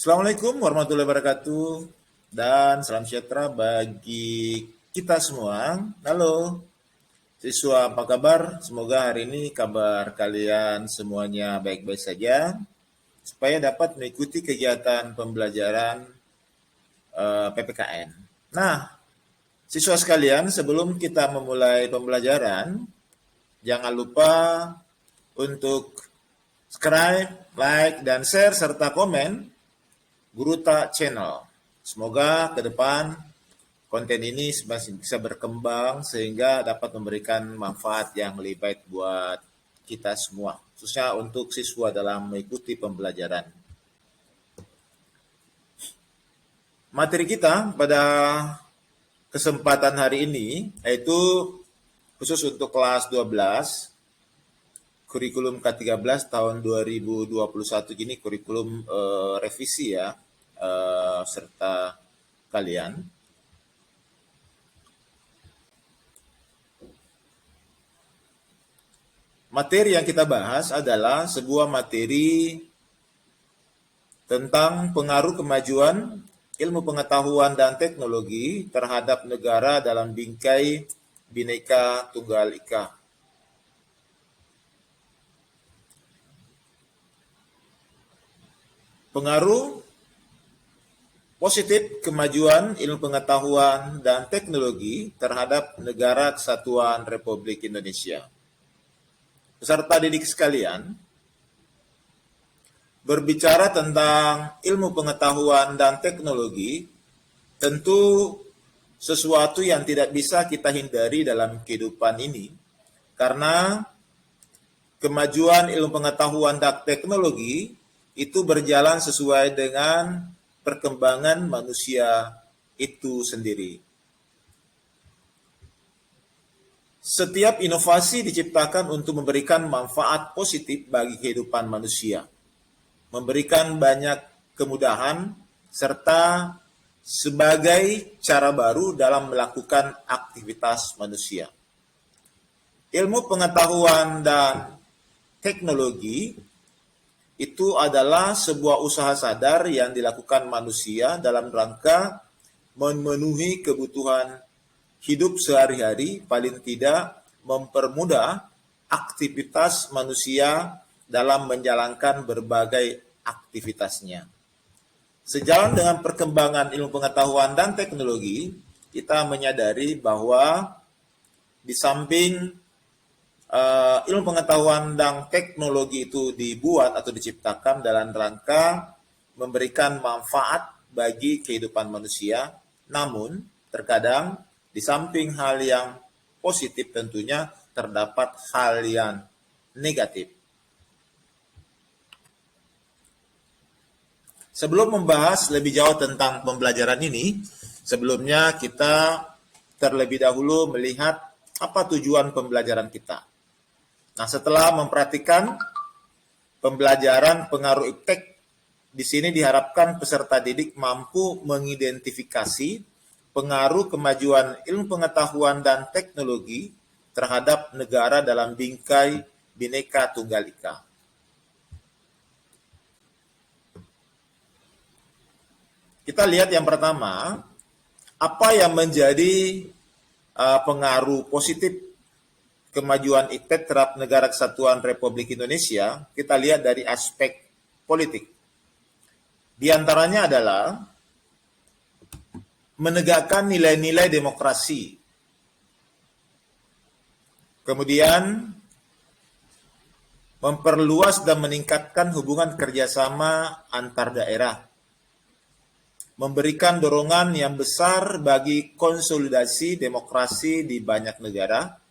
Assalamualaikum warahmatullahi wabarakatuh dan salam sejahtera bagi kita semua. Halo, siswa apa kabar? Semoga hari ini kabar kalian semuanya baik-baik saja supaya dapat mengikuti kegiatan pembelajaran PPKN. Nah, siswa sekalian, sebelum kita memulai pembelajaran, jangan lupa untuk subscribe, like, dan share serta komen Guruta Channel. Semoga ke depan konten ini masih bisa berkembang sehingga dapat memberikan manfaat yang lebih baik buat kita semua, khususnya untuk siswa dalam mengikuti pembelajaran. Materi kita pada kesempatan hari ini yaitu khusus untuk kelas 12 kurikulum K13 tahun 2021 ini kurikulum revisi ya serta kalian. Materi yang kita bahas adalah sebuah materi tentang pengaruh kemajuan ilmu pengetahuan dan teknologi terhadap negara dalam bingkai Bhinneka Tunggal Ika. Pengaruh positif kemajuan ilmu pengetahuan dan teknologi terhadap Negara Kesatuan Republik Indonesia. Peserta didik sekalian, berbicara tentang ilmu pengetahuan dan teknologi, tentu sesuatu yang tidak bisa kita hindari dalam kehidupan ini, karena kemajuan ilmu pengetahuan dan teknologi itu berjalan sesuai dengan perkembangan manusia itu sendiri. Setiap inovasi diciptakan untuk memberikan manfaat positif bagi kehidupan manusia, memberikan banyak kemudahan, serta sebagai cara baru dalam melakukan aktivitas manusia. Ilmu pengetahuan dan teknologi itu adalah sebuah usaha sadar yang dilakukan manusia dalam rangka memenuhi kebutuhan hidup sehari-hari, paling tidak mempermudah aktivitas manusia dalam menjalankan berbagai aktivitasnya. Sejalan dengan perkembangan ilmu pengetahuan dan teknologi, kita menyadari bahwa di samping ilmu pengetahuan dan teknologi itu dibuat atau diciptakan dalam rangka memberikan manfaat bagi kehidupan manusia, namun terkadang di samping hal yang positif tentunya terdapat hal yang negatif. Sebelum membahas lebih jauh tentang pembelajaran ini, sebelumnya kita terlebih dahulu melihat apa tujuan pembelajaran kita. Nah, setelah memperhatikan pembelajaran pengaruh iptek, di sini diharapkan peserta didik mampu mengidentifikasi pengaruh kemajuan ilmu pengetahuan dan teknologi terhadap negara dalam bingkai Bhinneka Tunggal Ika. Kita lihat yang pertama, apa yang menjadi pengaruh positif kemajuan iptek terhadap Negara Kesatuan Republik Indonesia. Kita lihat dari aspek politik. Di antaranya adalah menegakkan nilai-nilai demokrasi. Kemudian memperluas dan meningkatkan hubungan kerjasama antar daerah. Memberikan dorongan yang besar bagi konsolidasi demokrasi di banyak negara.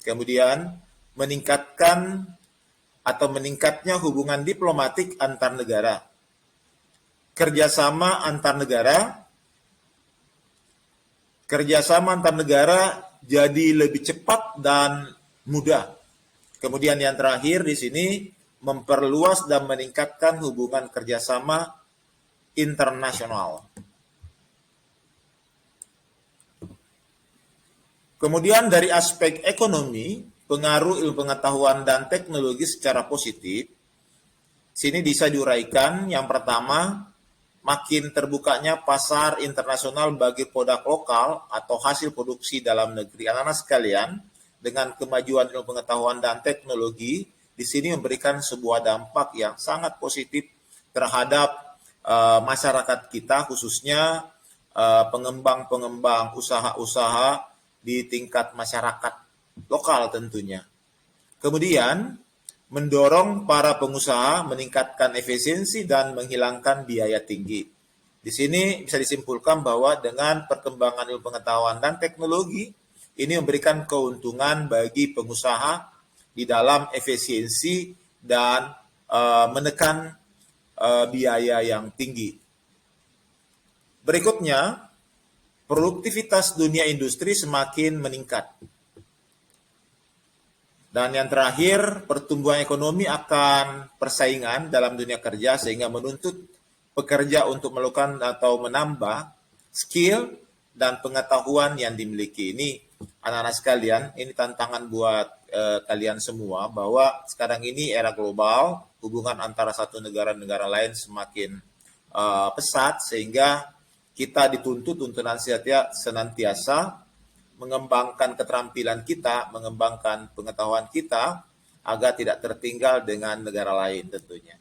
Kemudian meningkatkan atau meningkatnya hubungan diplomatik antar negara. Kerjasama antar negara jadi lebih cepat dan mudah. Kemudian yang terakhir di sini memperluas dan meningkatkan hubungan kerjasama internasional. Kemudian dari aspek ekonomi, pengaruh ilmu pengetahuan dan teknologi secara positif, sini bisa diuraikan yang pertama, makin terbukanya pasar internasional bagi produk lokal atau hasil produksi dalam negeri. Anak-anak sekalian, dengan kemajuan ilmu pengetahuan dan teknologi, di sini memberikan sebuah dampak yang sangat positif terhadap masyarakat kita, khususnya pengembang-pengembang usaha-usaha di tingkat masyarakat lokal tentunya. Kemudian, mendorong para pengusaha meningkatkan efisiensi dan menghilangkan biaya tinggi. Di sini bisa disimpulkan bahwa dengan perkembangan ilmu pengetahuan dan teknologi, ini memberikan keuntungan bagi pengusaha di dalam efisiensi dan menekan biaya yang tinggi. Berikutnya, produktivitas dunia industri semakin meningkat. Dan yang terakhir, pertumbuhan ekonomi akan persaingan dalam dunia kerja sehingga menuntut pekerja untuk melakukan atau menambah skill dan pengetahuan yang dimiliki. Ini anak-anak sekalian, ini tantangan buat kalian semua bahwa sekarang ini era global, hubungan antara satu negara dan negara lain semakin pesat sehingga kita dituntut untuk senantiasa mengembangkan keterampilan kita, mengembangkan pengetahuan kita agar tidak tertinggal dengan negara lain tentunya.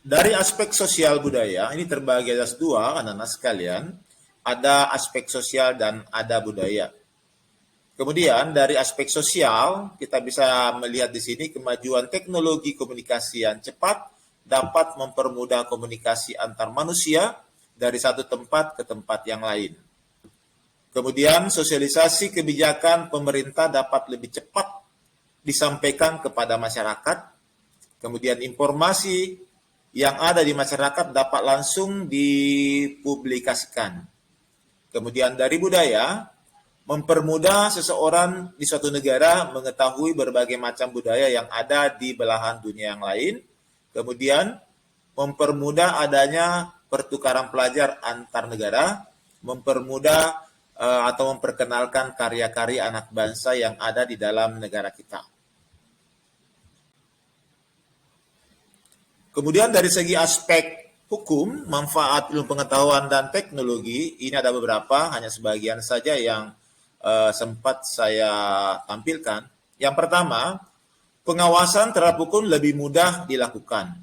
Dari aspek sosial budaya, ini terbagi atas dua, anak-anak sekalian, ada aspek sosial dan ada budaya. Kemudian dari aspek sosial, kita bisa melihat di sini kemajuan teknologi komunikasi yang cepat dapat mempermudah komunikasi antar manusia dari satu tempat ke tempat yang lain. Kemudian sosialisasi kebijakan pemerintah dapat lebih cepat disampaikan kepada masyarakat. Kemudian informasi yang ada di masyarakat dapat langsung dipublikasikan. Kemudian dari budaya, mempermudah seseorang di suatu negara mengetahui berbagai macam budaya yang ada di belahan dunia yang lain. Kemudian mempermudah adanya pertukaran pelajar antar negara, mempermudah atau memperkenalkan karya-karya anak bangsa yang ada di dalam negara kita. Kemudian dari segi aspek hukum, manfaat ilmu pengetahuan dan teknologi, ini ada beberapa, hanya sebagian saja yang sempat saya tampilkan. Yang pertama, pengawasan terhadap hukum lebih mudah dilakukan.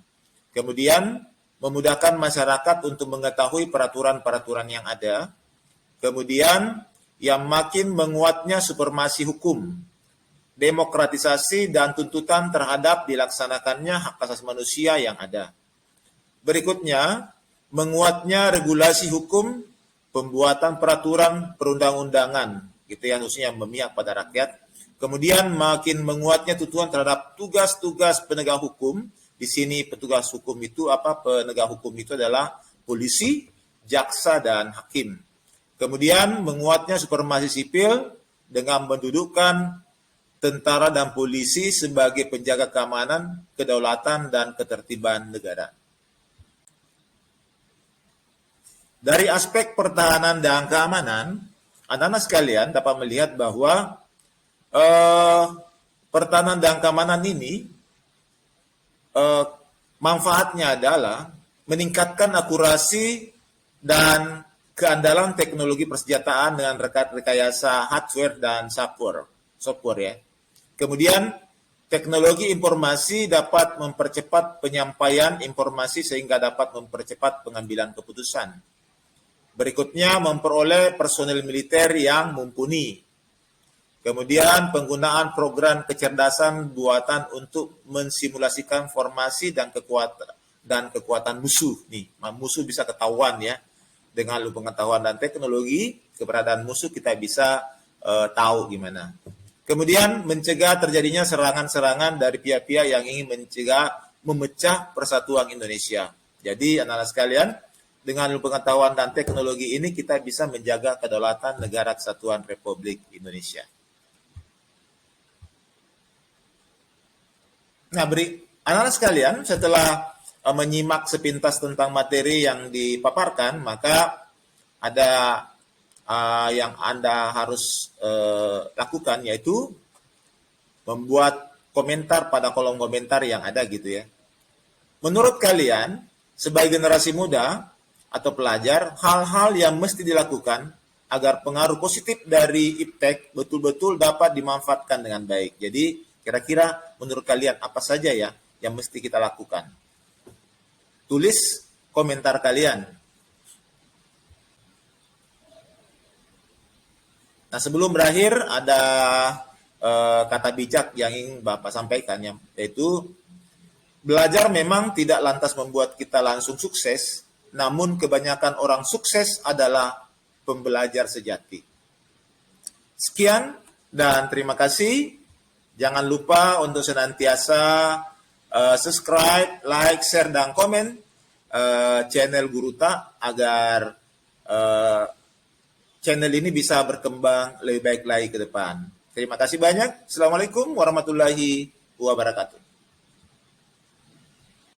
Kemudian, memudahkan masyarakat untuk mengetahui peraturan-peraturan yang ada. Kemudian, yang makin menguatnya supremasi hukum, demokratisasi dan tuntutan terhadap dilaksanakannya hak asasi manusia yang ada. Berikutnya, menguatnya regulasi hukum, pembuatan peraturan perundang-undangan, gitu ya, khususnya yang memihak pada rakyat. Kemudian makin menguatnya tuntutan terhadap tugas-tugas penegak hukum. Di sini petugas hukum itu penegak hukum itu adalah polisi, jaksa, dan hakim. Kemudian menguatnya supremasi sipil dengan mendudukkan tentara dan polisi sebagai penjaga keamanan, kedaulatan, dan ketertiban negara. Dari aspek pertahanan dan keamanan, anak-anak sekalian dapat melihat bahwa pertahanan dan keamanan ini manfaatnya adalah meningkatkan akurasi dan keandalan teknologi persenjataan dengan rekayasa hardware dan software ya. Kemudian teknologi informasi dapat mempercepat penyampaian informasi sehingga dapat mempercepat pengambilan keputusan. Berikutnya memperoleh personel militer yang mumpuni. Kemudian penggunaan program kecerdasan buatan untuk mensimulasikan formasi dan kekuatan musuh. Nih, musuh bisa ketahuan ya. Dengan pengetahuan dan teknologi, keberadaan musuh kita bisa tahu gimana. Kemudian mencegah terjadinya serangan-serangan dari pihak-pihak yang ingin memecah persatuan Indonesia. Jadi anak-anak sekalian, dengan pengetahuan dan teknologi ini kita bisa menjaga kedaulatan Negara Kesatuan Republik Indonesia. Nah, anak-anak sekalian, setelah menyimak sepintas tentang materi yang dipaparkan, maka ada yang Anda harus lakukan, yaitu membuat komentar pada kolom komentar yang ada gitu ya. Menurut kalian, sebagai generasi muda atau pelajar, hal-hal yang mesti dilakukan agar pengaruh positif dari iptek betul-betul dapat dimanfaatkan dengan baik. Jadi, kira-kira menurut kalian apa saja ya yang mesti kita lakukan? Tulis komentar kalian. Nah, sebelum berakhir ada kata bijak yang ingin Bapak sampaikan, yaitu belajar memang tidak lantas membuat kita langsung sukses, namun kebanyakan orang sukses adalah pembelajar sejati. Sekian dan terima kasih. Jangan lupa untuk senantiasa subscribe, like, share, dan komen channel Guruta agar channel ini bisa berkembang lebih baik lagi ke depan. Terima kasih banyak. Assalamualaikum warahmatullahi wabarakatuh.